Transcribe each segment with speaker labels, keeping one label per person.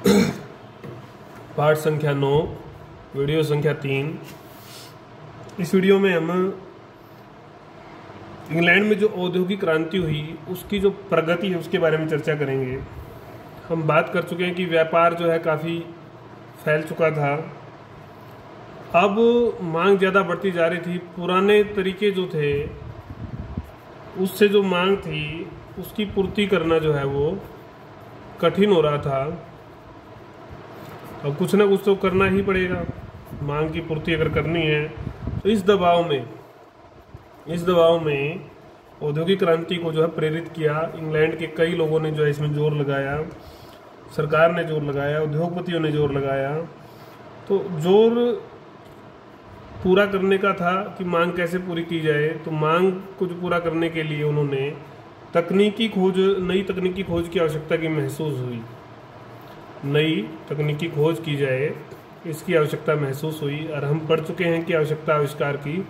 Speaker 1: पाठ संख्या 9, वीडियो संख्या 3। इस वीडियो में हम इंग्लैंड में जो औद्योगिक क्रांति हुई उसकी जो प्रगति है उसके बारे में चर्चा करेंगे। हम बात कर चुके हैं कि व्यापार जो है काफ़ी फैल चुका था, अब मांग ज़्यादा बढ़ती जा रही थी। पुराने तरीके जो थे उससे जो मांग थी उसकी पूर्ति करना जो है वो कठिन हो रहा था। अब कुछ ना कुछ तो करना ही पड़ेगा, मांग की पूर्ति अगर करनी है। तो इस दबाव में औद्योगिक क्रांति को जो है प्रेरित किया। इंग्लैंड के कई लोगों ने जो है इसमें जोर लगाया, सरकार ने जोर लगाया, उद्योगपतियों ने जोर लगाया। तो जोर पूरा करने का था कि मांग कैसे पूरी की जाए। तो मांग को जो पूरा करने के लिए उन्होंने नई तकनीकी खोज की आवश्यकता की महसूस हुई। नई तकनीकी खोज की जाए इसकी आवश्यकता महसूस हुई। और हम पढ़ चुके हैं कि आवश्यकता आविष्कार की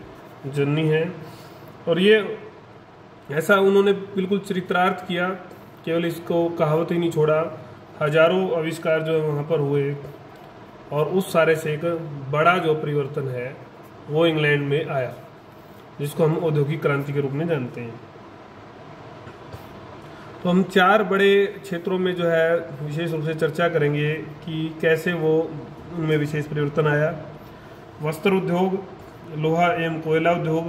Speaker 1: जननी है। और ये ऐसा उन्होंने बिल्कुल चरित्रार्थ किया, केवल इसको कहावत ही नहीं छोड़ा। हजारों आविष्कार जो वहाँ पर हुए और उस सारे से एक बड़ा जो परिवर्तन है वो इंग्लैंड में आया, जिसको हम औद्योगिक क्रांति के रूप में जानते हैं। तो हम 4 बड़े क्षेत्रों में जो है विशेष रूप से चर्चा करेंगे कि कैसे वो उनमें विशेष परिवर्तन आया। वस्त्र उद्योग, लोहा एवं कोयला उद्योग,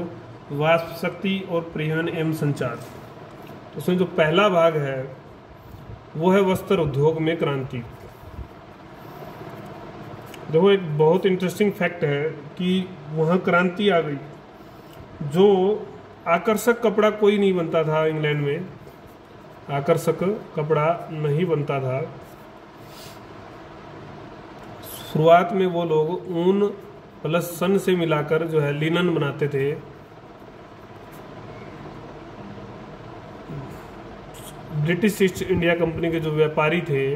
Speaker 1: वाष्प शक्ति और परिवहन एवं संचार। तो उसमें जो पहला भाग है वो है वस्त्र उद्योग में क्रांति। देखो, एक बहुत इंटरेस्टिंग फैक्ट है कि वहाँ क्रांति आ गई। जो आकर्षक कपड़ा कोई नहीं बनता था इंग्लैंड में, आकर्षक कपड़ा नहीं बनता था। शुरुआत में वो लोग ऊन प्लस सन से मिलाकर जो है लिनन बनाते थे। ब्रिटिश ईस्ट इंडिया कंपनी के जो व्यापारी थे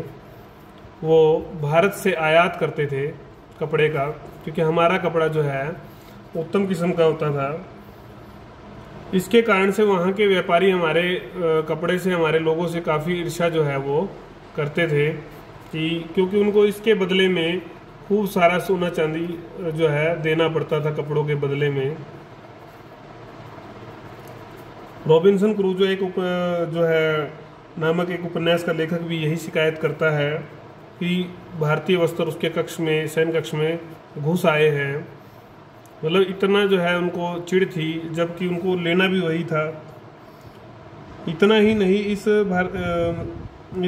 Speaker 1: वो भारत से आयात करते थे कपड़े का, क्योंकि हमारा कपड़ा जो है उत्तम किस्म का होता था। इसके कारण से वहाँ के व्यापारी हमारे कपड़े से, हमारे लोगों से काफ़ी ईर्ष्या जो है वो करते थे कि क्योंकि उनको इसके बदले में खूब सारा सोना चांदी जो है देना पड़ता था कपड़ों के बदले में। रॉबिन्सन क्रूजो नामक एक उपन्यास का लेखक भी यही शिकायत करता है कि भारतीय वस्त्र उसके सैन्य कक्ष में घुस आए हैं। मतलब इतना जो है उनको चिढ़ थी, जबकि उनको लेना भी वही था। इतना ही नहीं,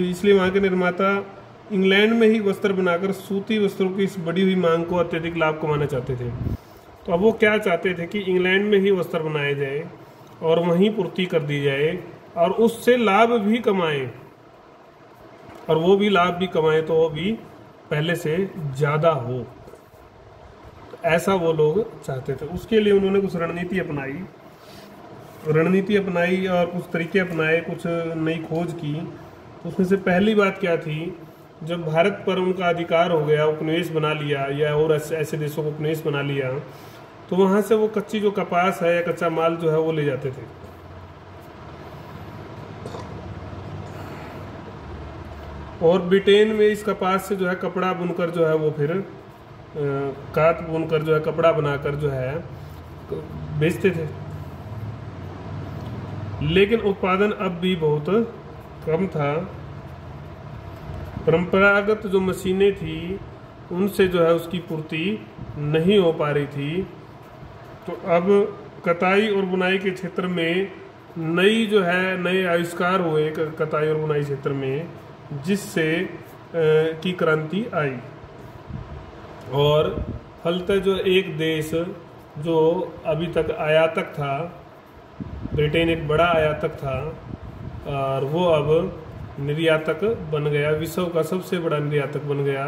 Speaker 1: इसलिए वहाँ के निर्माता इंग्लैंड में ही वस्त्र बनाकर सूती वस्त्रों की इस बढ़ी हुई मांग को अत्यधिक लाभ कमाना चाहते थे। तो अब वो क्या चाहते थे कि इंग्लैंड में ही वस्त्र बनाए जाए और वहीं पूर्ति कर दी जाए और उससे लाभ भी कमाएं, और वो भी लाभ भी कमाएं तो वो भी पहले से ज़्यादा हो। तो ऐसा वो लोग चाहते थे। उसके लिए उन्होंने कुछ रणनीति अपनाई और कुछ तरीके अपनाए, कुछ नई खोज की। उसमें से पहली बात क्या थी, जब भारत पर उनका अधिकार हो गया, उपनिवेश बना लिया या और ऐसे देशों को उपनिवेश बना लिया, तो वहाँ से वो कच्ची जो कपास है या कच्चा माल जो है वो ले जाते थे। और ब्रिटेन में इस कपास से जो है कपड़ा बुनकर जो है वो फिर कात बुनकर जो है कपड़ा बनाकर जो है बेचते थे। लेकिन उत्पादन अब भी बहुत कम था। परंपरागत जो मशीनें थी उनसे जो है उसकी पूर्ति नहीं हो पा रही थी। तो अब कताई और बुनाई के क्षेत्र में नए आविष्कार हुए कताई और बुनाई क्षेत्र में, जिससे की क्रांति आई। और फलतः जो एक देश जो अभी तक आयातक था, ब्रिटेन एक बड़ा आयातक था, और वो अब निर्यातक बन गया, विश्व का सबसे बड़ा निर्यातक बन गया।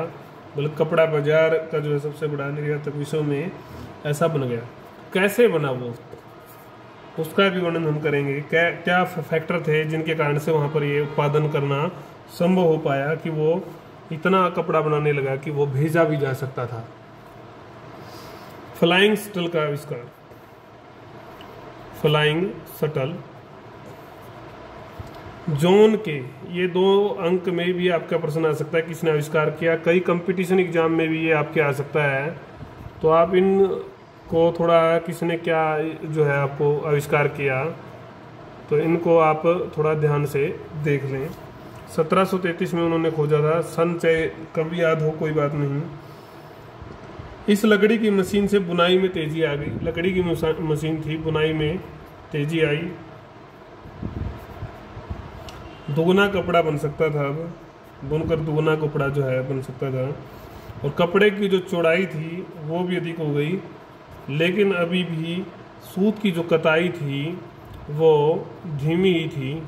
Speaker 1: बल्कि कपड़ा बाजार का जो है सबसे बड़ा निर्यातक विश्व में ऐसा बन गया। कैसे बना वो, उसका भी वर्णन हम करेंगे। क्या फैक्टर थे जिनके कारण से वहाँ पर ये उत्पादन करना संभव हो पाया कि वो इतना कपड़ा बनाने लगा कि वो भेजा भी जा सकता था। फ्लाइंग शटल का आविष्कार। फ्लाइंग शटल जॉन के, ये 2 अंक में भी आपका प्रश्न आ सकता है किसने आविष्कार किया। कई कंपटीशन एग्जाम में भी ये आपके आ सकता है। तो आप इन को थोड़ा किसने क्या जो है आपको आविष्कार किया, तो इनको आप थोड़ा ध्यान से देख लें। 1733 में उन्होंने खोजा था, सन चाहे कभी याद हो कोई बात नहीं। इस लकड़ी की मशीन से बुनाई में तेजी आ गई। लकड़ी की मशीन थी, बुनाई में तेजी आई। दुगना कपड़ा बन सकता था, अब बुनकर दुगना कपड़ा जो है बन सकता था। और कपड़े की जो चौड़ाई थी वो भी अधिक हो गई। लेकिन अभी भी सूत की जो कताई थी वो धीमी ही थी।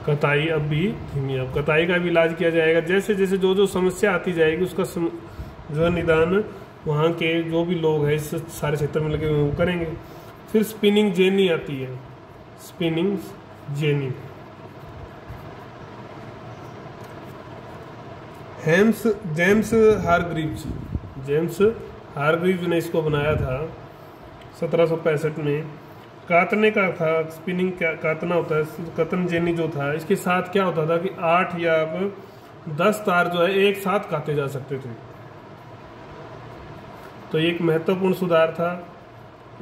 Speaker 1: कताई अब भी धीमी। अब कताई का भी इलाज किया जाएगा। जैसे जैसे जो जो समस्या आती जाएगी उसका जो है निदान वहाँ के जो भी लोग हैं इस सारे क्षेत्र में लगे हुए वो करेंगे। फिर स्पिनिंग जेनी आती है, स्पिनिंग जेनी। जेम्स हारग्रीव्स ने इसको बनाया था 1765 में। कातने का था, स्पिनिंग कातना होता है, कतन जेनी जो था, इसके साथ क्या होता था कि 8 या 10 तार जो है एक साथ काते जा सकते थे। तो एक महत्वपूर्ण सुधार था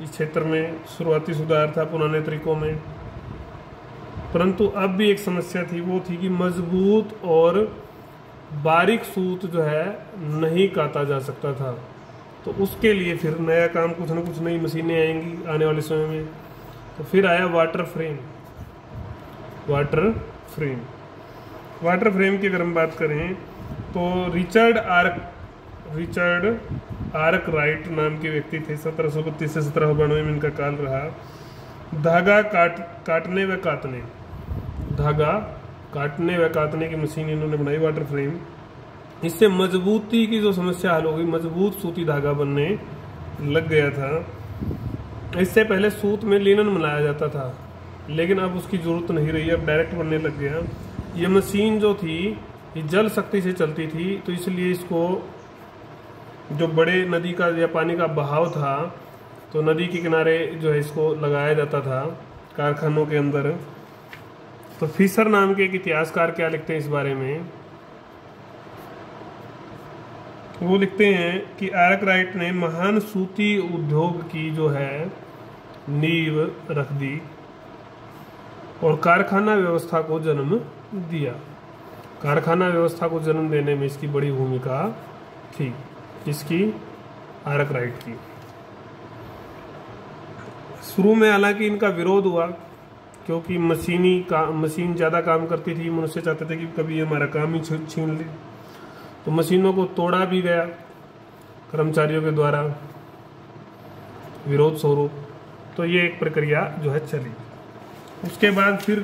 Speaker 1: इस क्षेत्र में, शुरुआती सुधार था पुराने तरीकों में। परंतु अब भी एक समस्या थी, वो थी कि मजबूत और बारीक सूत जो है नहीं काता जा सकता था। तो उसके लिए फिर नया काम, कुछ न कुछ नई मशीनें आएंगी आने वाले समय में। तो फिर आया वाटर फ्रेम की अगर हम बात करें तो रिचर्ड आर्कराइट नाम के व्यक्ति थे। 1732 से 1792 में इनका काल रहा। धागा काटने व काटने की मशीन इन्होंने बनाई, वाटर फ्रेम। इससे मजबूती की जो समस्या हल हो गई, मजबूत सूती धागा बनने लग गया था। इससे पहले सूत में लिनन मिलाया जाता था, लेकिन अब उसकी जरूरत नहीं रही, अब डायरेक्ट बनने लग गया। ये मशीन जो थी ये जल शक्ति से चलती थी, तो इसलिए इसको जो बड़े नदी का या पानी का बहाव था तो नदी के किनारे जो है इसको लगाया जाता था कारखानों के अंदर। तो फिशर नाम के एक इतिहासकार क्या लिखते हैं इस बारे में, वो लिखते हैं कि आर्कराइट ने महान सूती उद्योग की जो है नींव रख दी और कारखाना व्यवस्था को जन्म दिया। कारखाना व्यवस्था को जन्म देने में इसकी बड़ी भूमिका थी, इसकी आर्कराइट की। शुरू में हालांकि इनका विरोध हुआ, क्योंकि मशीन ज़्यादा काम करती थी। मनुष्य चाहते थे कि कभी हमारा काम ही छीन ले, तो मशीनों को तोड़ा भी गया कर्मचारियों के द्वारा विरोध स्वरूप। तो ये एक प्रक्रिया जो है चली। उसके बाद फिर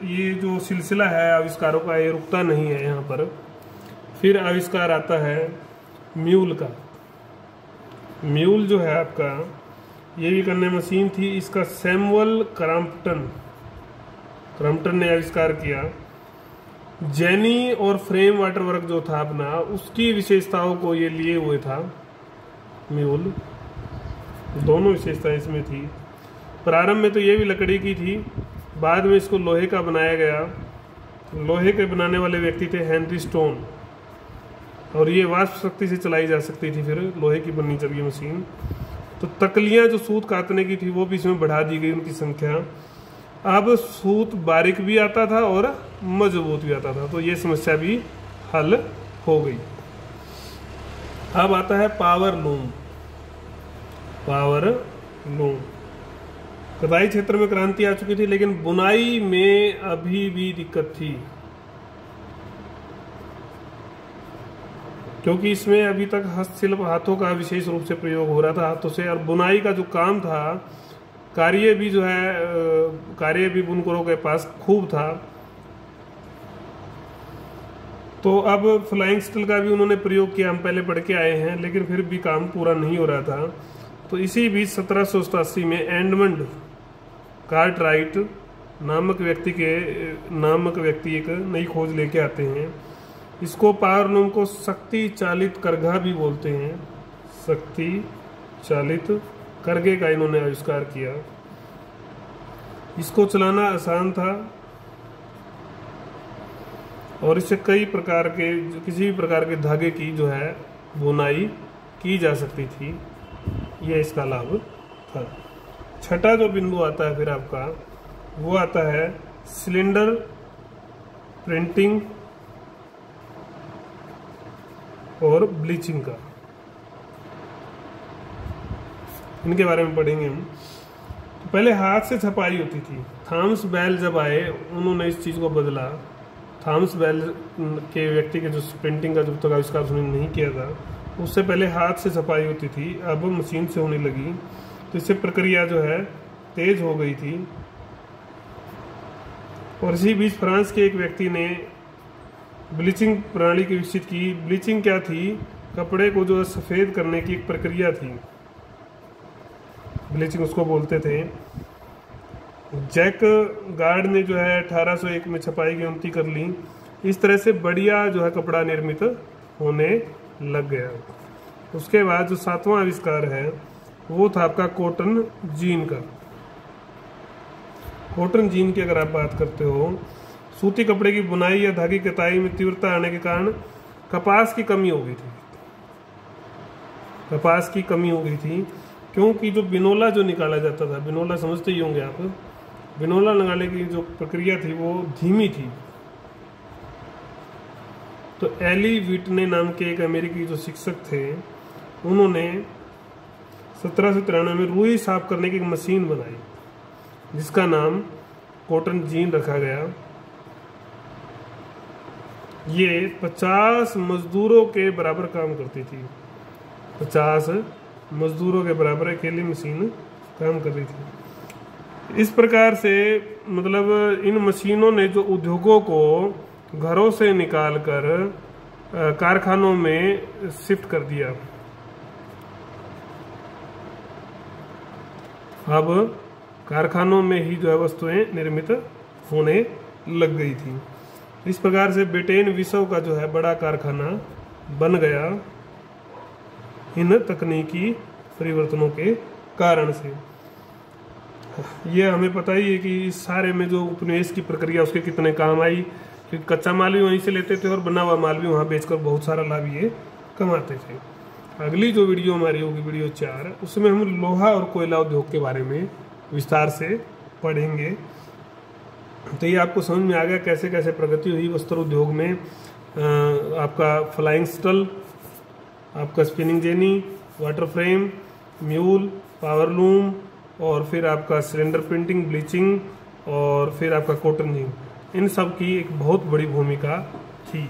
Speaker 1: ये जो सिलसिला है आविष्कारों का, ये रुकता नहीं है यहाँ पर। फिर आविष्कार आता है म्यूल का। म्यूल जो है आपका, ये भी करने मशीन थी। इसका सैमुअल क्रम्पटन ने आविष्कार किया। जेनी और फ्रेम वाटर वर्क जो था अपना, उसकी विशेषताओं को ये लिए हुए था म्यूल। दोनों विशेषताएं इसमें थी। प्रारंभ में तो ये भी लकड़ी की थी, बाद में इसको लोहे का बनाया गया। लोहे के बनाने वाले व्यक्ति थे हेनरी स्टोन, और ये वाष्प शक्ति से चलाई जा सकती थी। फिर लोहे की बननी चाहिए मशीन। तो तकलियां जो सूत काटने की थी वो भी इसमें बढ़ा दी गई, उनकी संख्या। अब सूत बारीक भी आता था और मजबूत भी आता था, तो ये समस्या भी हल हो गई। अब आता है पावर लूम। कताई क्षेत्र में क्रांति आ चुकी थी, लेकिन बुनाई में अभी भी दिक्कत थी, क्योंकि इसमें अभी तक हस्तशिल्प, हाथों का विशेष रूप से प्रयोग हो रहा था, हाथों से। और बुनाई का जो काम था, कार्य भी बुनकरों के पास खूब था। तो अब फ्लाइंग स्टील का भी उन्होंने प्रयोग किया, हम पहले पढ़ के आए हैं, लेकिन फिर भी काम पूरा नहीं हो रहा था। तो इसी बीच 1787 में एडमंड कार्टराइट नामक व्यक्ति एक नई खोज लेके आते हैं। इसको पावर लूम को शक्ति चालित करघा भी बोलते हैं। शक्ति चालित करघे का इन्होंने आविष्कार किया। इसको चलाना आसान था और इससे कई प्रकार के किसी भी प्रकार के धागे की जो है बुनाई की जा सकती थी। यह इसका लाभ था। छठा जो बिंदु आता है फिर आपका, वो आता है सिलेंडर प्रिंटिंग और ब्लीचिंग का। इनके बारे में पढ़ेंगे हम। तो पहले हाथ से छपाई होती थी। थॉमस बेल जब आए उन्होंने इस चीज़ को बदला। थॉमस बेल के व्यक्ति के जो प्रिंटिंग का जब तक आविष्कार उन्होंने नहीं किया था, उससे पहले हाथ से छपाई होती थी, अब मशीन से होने लगी। तो इससे प्रक्रिया जो है तेज हो गई थी। और इसी बीच फ्रांस के एक व्यक्ति ने ब्लीचिंग प्रणाली की विकसित की। ब्लीचिंग क्या थी? कपड़े को जो सफ़ेद करने की एक प्रक्रिया थी, ब्लीचिंग उसको बोलते थे। जैक गार्ड ने जो है 1801 में छपाई की अनुमति कर ली। इस तरह से बढ़िया जो है कपड़ा निर्मित होने लग गया। उसके बाद जो 7वां आविष्कार है वो था आपका कॉटन जीन का। कॉटन जीन की अगर आप बात करते हो, सूती कपड़े की बुनाई या धागे की कताई में तीव्रता आने के कारण कपास की कमी हो गई थी। कपास की कमी हो गई थी क्योंकि जो बिनोला जो निकाला जाता था, बिनोला समझते ही होंगे आप, बिनोला निकालने की जो प्रक्रिया थी वो धीमी थी। तो एली विटने नाम के एक अमेरिकी जो शिक्षक थे, उन्होंने 1793 में रुई साफ करने की एक मशीन बनाई जिसका नाम कॉटन जीन रखा गया। ये 50 मजदूरों के बराबर काम करती थी। 50 मजदूरों के बराबर अकेली मशीन काम कर रही थी। इस प्रकार से मतलब इन मशीनों ने जो उद्योगों को घरों से निकालकर कारखानों में शिफ्ट कर दिया। अब कारखानों में ही जो है वस्तुएं निर्मित होने लग गई थी। इस प्रकार से ब्रिटेन विश्व का जो है बड़ा कारखाना बन गया इन तकनीकी परिवर्तनों के कारण से। ये हमें पता ही है कि इस सारे में जो उपनिवेश की प्रक्रिया उसके कितने काम आई, क्योंकि कच्चा माल भी वहीं से लेते थे और बना हुआ माल भी वहाँ बेचकर बहुत सारा लाभ ये कमाते थे। अगली जो वीडियो हमारी होगी वीडियो 4, उसमें हम लोहा और कोयला उद्योग के बारे में विस्तार से पढ़ेंगे। तो ये आपको समझ में आ गया कैसे कैसे प्रगति हुई वस्त्र उद्योग में। आपका फ्लाइंग स्टल, आपका spinning jenny, water frame, mule, power loom, और फिर आपका सिलेंडर प्रिंटिंग, ब्लीचिंग, और फिर आपका कॉटन जीन, इन सब की एक बहुत बड़ी भूमिका थी।